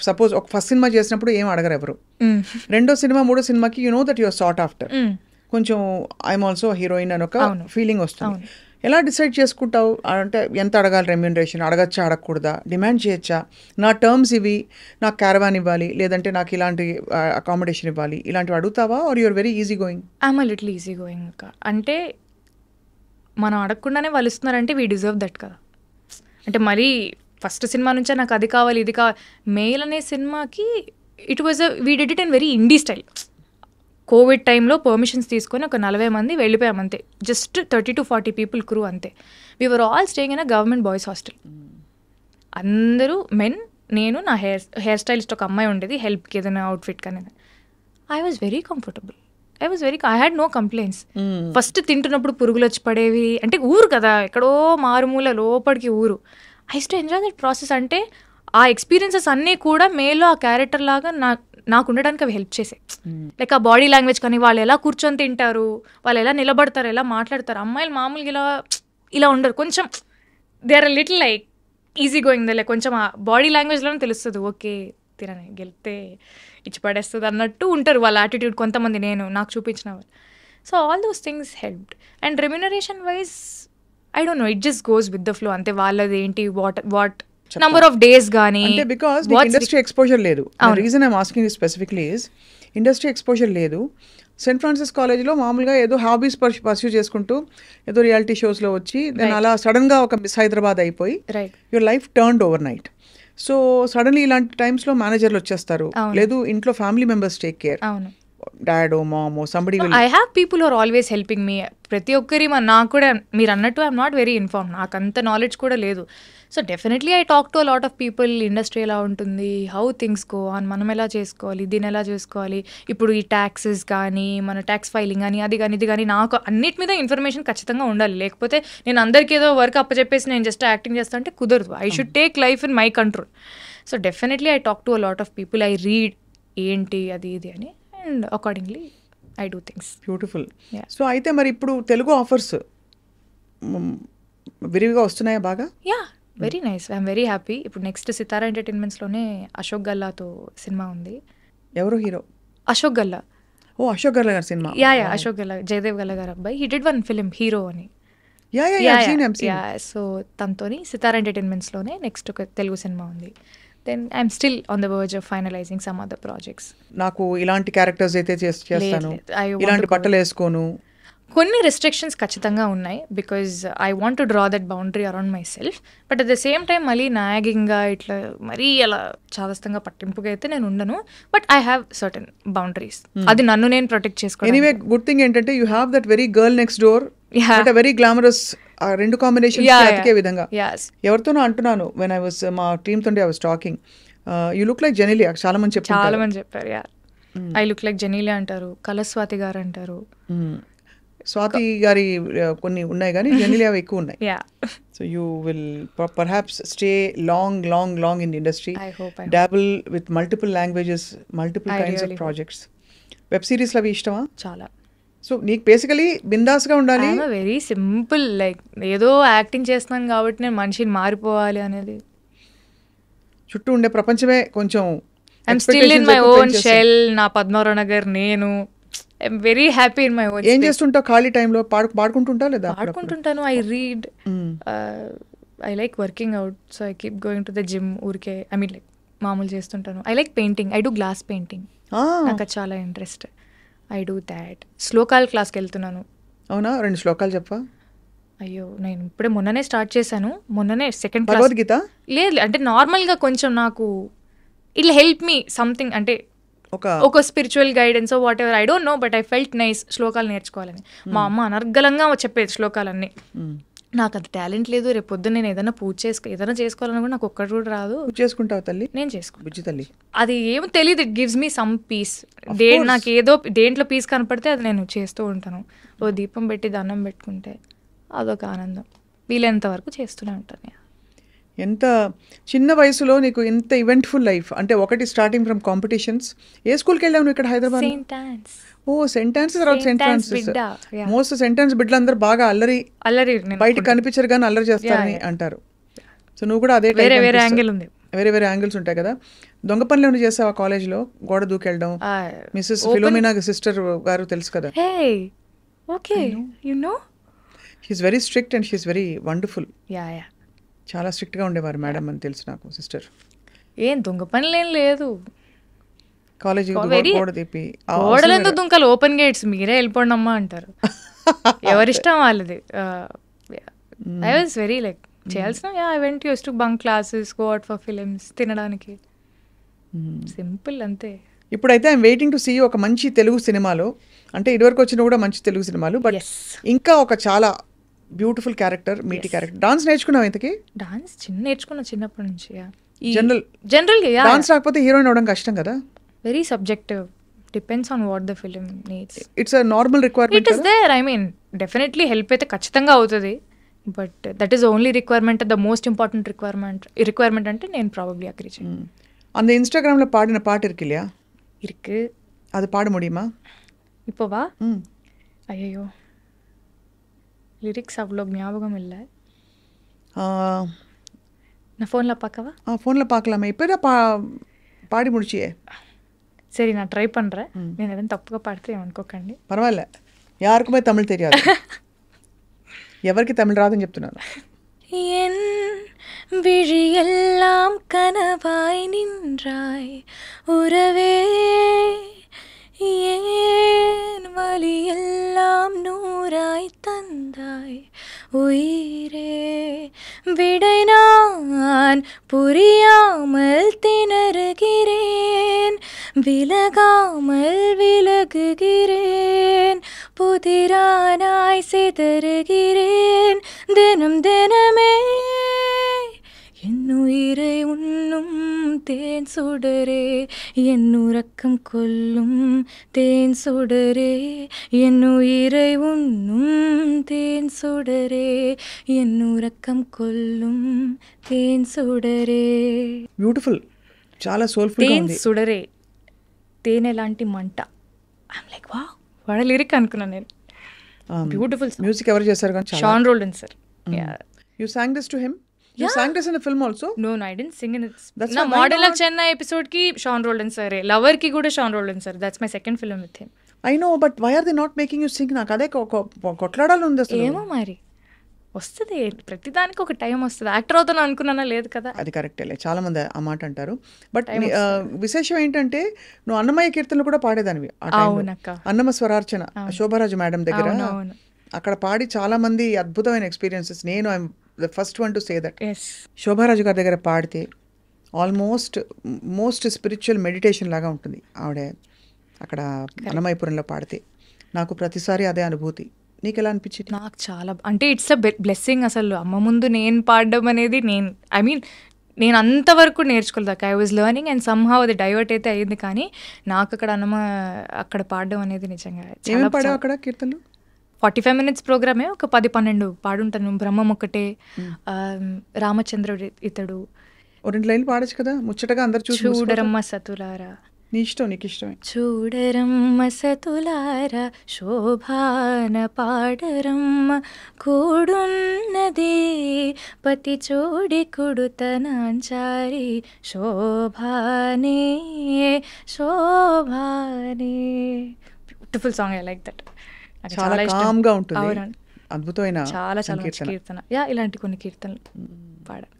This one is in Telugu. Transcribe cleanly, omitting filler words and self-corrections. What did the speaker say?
సపోజ్ ఒక ఫస్ట్ సినిమా చేసినప్పుడు ఏం అడగరు ఎవరు, రెండో సినిమా మూడో సినిమాకి you know that your sought after, కొంచెం ఐఎమ్ ఆల్సో హీరోయిన్ అని ఒక ఫీలింగ్ వస్తుంది. ఎలా డిసైడ్ చేసుకుంటావు? అంటే ఎంత అడగాలి రెమ్యూనరేషన్, అడగచ్చా అడగకూడదా, డిమాండ్ చేయొచ్చా, నా టర్మ్స్ ఇవి, నాకు క్యారవాన్ ఇవ్వాలి, లేదంటే నాకు ఇలాంటి అకామిడేషన్ ఇవ్వాలి, ఇలాంటివి అడుగుతావా? Are you're very easy going? I'm little easy going అక్క. అంటే మనం అడగకుండానే వాళ్ళు ఇస్తున్నారంటే వీ డిజర్వ్ దట్ కదా. అంటే మరీ ఫస్ట్ సినిమా నుంచే నాకు అది కావాలి ఇది కావాలి. మెయిల్ అనే సినిమాకి it was we did it in very indie style. Covid టైంలో పర్మిషన్స్ తీసుకొని ఒక 40 మంది వెళ్ళిపోయాం అంతే. జస్ట్ 30 to 40 పీపుల్ క్రూ అంతే. We're all staying in a government boys hostel. అందరూ మెన్, నేను, నా హెయిర్ స్టైలిస్ట్ ఒక అమ్మాయి ఉండేది హెల్ప్కి ఏదైనా అవుట్ఫిట్ కానీ. I was very comfortable. I had no complaints. First తింటున్నప్పుడు పురుగులు వచ్చి పడేవి, అంటే ఊరు కదా, ఎక్కడో మారుమూల లోపలికి ఊరు. I use to enjoy that process. అంటే ఆ ఎక్స్పీరియన్సెస్ అన్నీ కూడా మేలో ఆ క్యారెక్టర్ లాగా నాకు ఉండడానికి అవి హెల్ప్ చేసాయి. లైక్ ఆ బాడీ లాంగ్వేజ్ కానీ, వాళ్ళు ఎలా కూర్చొని తింటారు, వాళ్ళు ఎలా నిలబడతారు, ఎలా మాట్లాడతారు. అమ్మాయిలు మామూలుగా ఇలా ఉండరు, కొంచెం they are little like easy going. Like కొంచెం ఆ బాడీ లాంగ్వేజ్లోనే తెలుస్తుంది, ఓకే తినని గెలితే ఇచ్చి పడేస్తుంది అన్నట్టు ఉంటారు వాళ్ళ యాటిట్యూడ్. కొంతమంది నాకు చూపించిన వాళ్ళు. So all those things helped. And remuneration wise I don't know, it just goes with the flow అంతే. వాళ్ళది ఏంటి, వాట్ నంబర్ ఆఫ్ డేస్ కానీ. అంటే బికాస్ ఇండస్ట్రీ ఎక్స్పోజర్ లేదు. Reason I'm asking you specifically is industry exposure లేదు. సెయింట్ ఫ్రాన్సిస్ కాలేజ్లో మామూలుగా ఏదో హాబీస్ పర్స్యూ చేసుకుంటూ ఏదో రియాలిటీ షోస్లో వచ్చి దాని అలా సడన్గా ఒక మిస్ హైదరాబాద్ అయిపోయి your life turned overnight. So suddenly ఇలాంటి టైమ్స్లో మేనేజర్లు వచ్చేస్తారు, లేదు ఇంట్లో family members take care, dad mom somebody. I have people are always helping me. ప్రతి ఒక్కరి నాకు కూడా మీరు అన్నట్టు ఐఎమ్ నాట్ వెరీ ఇన్ఫార్మ్, నాకు అంత నాలెడ్జ్ కూడా లేదు. So definitely I talk to a lot of people. Industry ఎలా ఉంటుంది, హౌ థింగ్స్ గో ఆన్, మనం ఎలా చేసుకోవాలి, దీన్ని ఎలా చేసుకోవాలి, ఇప్పుడు ఈ ట్యాక్సెస్ కానీ, మన ట్యాక్స్ ఫైలింగ్ కానీ, అది కానీ ఇది కానీ, నాకు అన్నిటి మీద ఇన్ఫర్మేషన్ ఖచ్చితంగా ఉండాలి. లేకపోతే నేను అందరికీ ఏదో వర్క్ అప్పచెప్పేసి నేను జస్ట్ యాక్టింగ్ చేస్తా అంటే కుదరదు. I should take life in my control. So definitely I talk to a lot of people, I read ఏంటి అది ఇది అని, and accordingly I do things. Beautiful. So అయితే మరి ఇప్పుడు తెలుగు ఆఫర్స్ విరివిగా వస్తున్నాయా బాగా? Yeah, very nice. I'm very happy. ఇప్పుడు నెక్స్ట్ సితారా ఎంటర్టైన్మెంట్స్లోనే అశోక్ గల్లాతో సినిమా ఉంది. ఎవరు హీరో? అశోక్ గల్లా. ఓ, అశోక్ గల్లా గారి సినిమా. యా, అశోక్ గల్లా, జయదేవ్ గల్లా గారు అబ్బాయి. He did one film hero అని. సో తనతోని సితారా ఎంటర్టైన్మెంట్స్లోనే నెక్స్ట్ ఒక తెలుగు సినిమా ఉంది. Then I'm still on the verge of finalising some other projects. నాకు ఇలాంటి క్యారెక్టర్స్ అయితే చేస్తాను, ఇలాంటి బట్టలు వేసుకోను, కొన్ని రెస్ట్రిక్షన్స్ ఖచ్చితంగా ఉన్నాయి. Because I want to draw that boundary around my self. But at the same time మళ్ళీ నాగింగ్గా ఇట్లా మరీ అలా చాదస్తంగా పట్టింపుగా అయితే నేను ఉండను. But I have certain boundaries. అది నన్ను నేను ప్రొటెక్ట్ చేసుకోవాలి. ఎనీవే గుడ్ థింగ్ ఏంటంటే you have that very girl next door, very glamorous. ఆ రెండు కాంబినేషన్ అతికే విధంగా ఎవరితోనో అంటున్నాను, వెన్ ఐ వాస్ మా టీమ్ తోటి I was talking, you look like Genelia. చాలా మంది చెప్పారు. ఐ లుక్ లైక్ జెనీలియా అంటారు, కలస్వాతి గారు అంటారు. స్వాతి గారి కొన్ని ఉన్నాయి కానీ జెనీలియా ఎక్కువ ఉన్నాయి. So you will perhaps stay long long long in industry, డాబుల్ with multiple languages, multiple kinds of projects. Web సిరీస్లు అవి ఇష్టమా? చాలా. సో నీకు బేసికలీ బిందాస్గా ఉండాలి. వెరీ సింపుల్, లైక్ ఏదో యాక్టింగ్ చేస్తున్నాను కాబట్టి నేను మనిషిని మారిపోవాలి అనేది. చుట్టూ ఉండే ప్రపంచమే కొంచెం I'm still in my own shell. నా పద్మారావు నగర్ నేను. I'm very happy in my own. ఏం చేస్తుంటావు ఖాళీ టైంలో? పాడుకుంటుంటావు లేదా? పాడుకుంటుంటాను. I read. I like working out. So I keep going to the gym. ఊరికే ఐ మీన్ లైక్ మామూలు చేస్తుంటాను. I like painting. I do glass painting. నాకు చాలా ఇంట్రెస్ట్. I do that. శ్లోకాల క్లాస్కి వెళ్తున్నాను. అవునా? 2 శ్లోకాలు చెప్పా. అయ్యో, నేను ఇప్పుడే మొన్ననే స్టార్ట్ చేశాను. మొన్ననే సెకండ్ క్లాస్. భగవద్గీత? లేదు, అంటే నార్మల్గా కొంచెం నాకు ఇట్లా హెల్ప్ మీ సంథింగ్, అంటే ఒక spiritual guidance what ever, I don't know, but I felt nice శ్లోకాలు నేర్చుకోవాలని. మా అమ్మ అనర్గళంగా చెప్పేది శ్లోకాలన్నీ. నాకు అది టాలెంట్ లేదు. రేపు పొద్దున్న నేను ఏదైనా ఏదైనా చేసుకోవాలని కూడా నాకు ఒక్కటి కూడా రాదు. చేసుకుంటావు తల్లి? నేను చేసుకో బుజ్జి తల్లి. అది ఏమో తెలియదు. It gives me some piece. నాకు ఏదో దేంట్లో పీస్ కనపడితే అది నేను చేస్తూ ఉంటాను. ఓ దీపం పెట్టి దండం పెట్టుకుంటే అదొక ఆనందం. వీలైనంత వరకు చేస్తూనే ఉంటాను. ఎంత చిన్న వయసులో నీకు ఇంత ఈవెంట్ఫుల్ లైఫ్. అంటే ఒకటి స్టార్టింగ్ ఫ్రమ్ కాంపిటీషన్స్. ఏ స్కూల్కి వెళ్ళావు నువ్వు ఇక్కడ హైదరాబాద్? ఓ, సెయింట్ ఆన్స్, తర్వాత Saint Francis. Most Saint Ann's బిడ్డలందరూ బాగా అల్లరి బయటకు కనిపించరు కానీ అల్లరి చేస్తారని అంటారు. సో నువ్వు కూడా అదే వేరే యాంగిల్ ఉంది. వేరే వేరే యాంగిల్స్ ఉంటాయి కదా. దొంగ పనులు ఏమైనా చేసావా కాలేజ్లో? గోడ దూకెళ్ళడం. మిస్సెస్ ఫిలోమినా సిస్టర్ గారు తెలుసు కదా. Okay, you know she is very strict and she is very wonderful. Yeah చాలా స్ట్రిక్ట్గా ఉండేవారు మేడం అని తెలుసు నాకు సిస్టర్. ఏం దొంగ పనులు ఏం లేదు కాలేజీ గోడ తీపి. గోడలు ఎందుకు దుంకాలి, ఓపెన్ గేట్స్, మీరే వెళ్ళిపోండి అమ్మా అంటారు. ఎవరిష్టం వాళ్ళది. ఐ వాజ్ వెరీ లైక్ చేయాల్సిన I went use to bunk classes, go out for films, తినడానికి, సింపుల్ అంతే. ఇప్పుడైతే ఐఎమ్ వెయిటింగ్ టు సీ ఒక మంచి తెలుగు సినిమాలో, అంటే ఇదివరకు వచ్చిన కూడా మంచి తెలుగు సినిమాలు, బట్ ఇంకా ఒక చాలా బ్యూటిఫుల్ క్యారెక్టర్, మీటి క్యారెక్టర్. డాన్స్ నేర్చుకున్నావు ఇంతకీ? డాన్స్ నేర్చుకున్నా చిన్నప్పటి నుంచి. జనరల్గా డాన్స్ రాకపోతే హీరోయిన్ అవడం కష్టం కదా. Very subjective, depends on what the film needs. It's a normal requirement. It is there, I mean definitely help అయితే ఖచ్చితంగా అవుతుంది, but that is only requirement, the most important requirement అంటే నేను ప్రాబబ్లీ అగ్రీ చేయను. அந்த இன்ஸ்டாகிராமில் பாடின பாட்டு இருக்கு இல்லையா? இருக்கு. அது பாட முடியுமா இப்போவா? ஐயோ, லிரிக்ஸ் அவ்வளோ ஞாபகம் இல்லை. நான் ஃபோனில் பார்க்கவா? ஃபோனில் பார்க்கலாமே. இப்போ தான் பாடி முடிச்சியே. சரி, நான் ட்ரை பண்ணுறேன். నేను ఏదైనా తప్పుగా పాడితే ఏమనుకోకండి. పర్వాలే, யாருக்குமே தமிழ் தெரியாது. ఎవరికి తమిళ్ రాదని చెప్తున్నాను. என் விழியெல்லாம் கனவாய் நின்றாய் உறவே, ஏன் வலியெல்லாம் நூறாய் தந்தாய் உயிரே, விடை நான் புரியாமல் திணறுகிறேன், விலகாமல் விலகுகிறேன், புதிரானாய் சிதறுகிறேன் தினம் தினமே, என் உயிரை உண்ணும் தேன் சுடரே, என் உறக்கம் கொல்லும் தேன் சுடரே, என் உயிரை உண்ணும் தேன் சுடரே, என் உறக்கம் கொல்லும் தேன் சுடரே. బ్యూటిఫుల్, చాలా సోల్ఫుల్ గా ఉంది. తేన్ సుడరే, తేనె లాంటి మంట. ఐమ్ లైక్ వావ్, వాడ లిరిక్ అనుకున్నాను నేను. బ్యూటిఫుల్. మ్యూజిక్ ఎవరు చేశారు? కానీ Sean Roldan sir. You sang this to him? You sang this in the film also? No, I didn't sing in it. నా మోడల్ ఆఫ్ చెన్నై ఎపిసోడ్ కి షాన్ రోల్డన్ సార్, లవర్ కి కూడా Sean Roldan sir. That's my second film with him. I know, but why are they not making you sing? నాకు అదే కొట్లాడాలి ఉంది అసలు. ఏమో మరి వస్తుంది, ప్రతిదానికి ఒక టైం వస్తుంది. యాక్టర్ అవుతాను అనుకున్నానా, లేదు కదా. అది కరెక్టే, చాలా మంది ఆ మాట అంటారు. బట్ విశేషం ఏంటంటే నువ్వు అన్నమయ్య కీర్తనలు కూడా పాడేదానివి ఆ టైంలో. అన్నమ స్వరార్చన శోభారాజు మేడం దగ్గర అక్కడ పాడి చాలా మంది అద్భుతమైన ఎక్స్పీరియన్సెస్. నేను I'm the first one to say that. Shobha Raju గారి దగ్గర పాడితే మోస్ట్ స్పిరిచువల్ మెడిటేషన్ లాగా ఉంటుంది ఆవిడ అక్కడ అన్నమయ్యపురంలో పాడితే. నాకు ప్రతిసారి అదే అనుభూతి. నీకు ఎలా అనిపించింది? నాకు చాలా, అంటే ఇట్స్ అ బ్లెస్సింగ్ అసలు. అమ్మ ముందు నేను పాడడం అనేది, నేను అంతవరకు నేర్చుకోలేదు. I was learning and somehow అది డైవర్ట్ అయితే అయ్యింది. కానీ నాకు అక్కడ పాడడం అనేది నిజంగా పాడావు అక్కడ కీర్తనలు. 45 minutes ప్రోగ్రామే, ఒక 10-12 పాడుంటాను. బ్రహ్మం ఒకటే, రామచంద్రుడు ఇతడు. 2 లైన్లు పాడచ్చు కదా ముచ్చటగా అందరు చూసి. చూడరమ్మ సతులారా, నీ ఇష్టం, నీకు ఇష్టమే. చూడరమ్మ సతులారా శోభాన పాడరమ్మ, కూడున్నది పతి చోడి కుడుతనాంచారి, శోభానే శోభానే. Beautiful song, I like that. చాలా కామ్ గా ఉంటుంది, అద్భుతమైన చాలా చాలా కీర్తన. ఇలాంటి కొన్ని కీర్తనలు పాడాను.